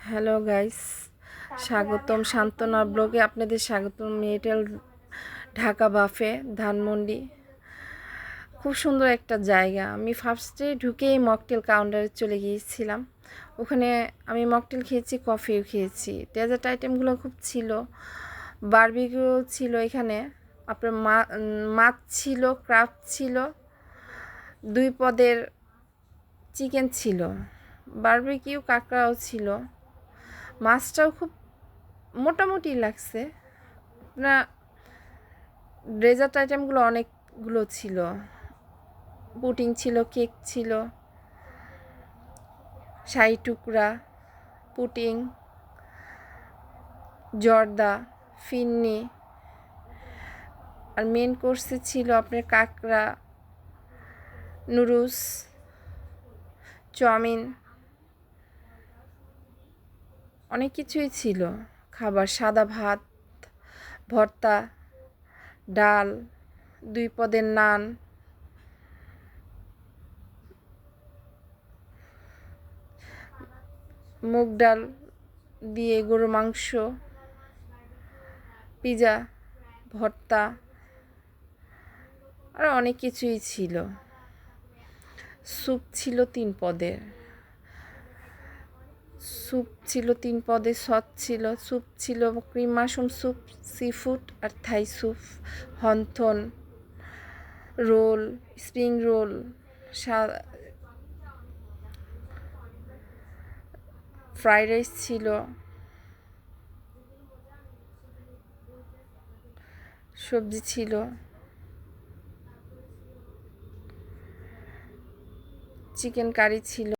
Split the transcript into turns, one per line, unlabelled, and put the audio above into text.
Hello guys, স্বাগতম সান্তনা ব্লগে। আপনাদের স্বাগতম। মেটেল ঢাকা বাফে ধানমন্ডি, খুব সুন্দর একটা জায়গা। আমি ফার্স্টে ঢুকেই মকটেল কাউন্টারে চলে গিয়েছিলাম। ওখানে আমি মকটেল খেয়েছি, কফিও খেয়েছি। ডেজার্ট আইটেমগুলো খুব ছিল, বারবিকিউ ছিল এখানে, আপনার মাছ ছিল, ক্রাফট ছিল, 2 পদের চিকেন ছিল, বারবিকিউ কাঁকড়াও ছিল, মাছটাও খুব মোটামুটি লাগছে। আপনার ডেজার্ট আইটেমগুলো অনেকগুলো ছিল, পুডিং ছিল, কেক ছিল, শাহি টুকরা, পুডিং, জর্দা, ফিন্নি, আর মেন কোর্সে ছিল আপনার কাঁকড়া, নুডলস, চাউমিন, অনেক কিছুই ছিল খাবার। সাদা ভাত, ভর্তা, ডাল, 2 পদের নান, মুগ ডাল দিয়ে গরুর মাংস, পিজা, ভর্তা, আর অনেক কিছুই ছিল। স্যুপ ছিল 3 পদের, সস ছিল, স্যুপ ছিল, cream mushroom soup, sea food আর Thai soup, wonton roll, spring roll, fried rice ছিল, সবজি ছিল, চিকেন কারি ছিল।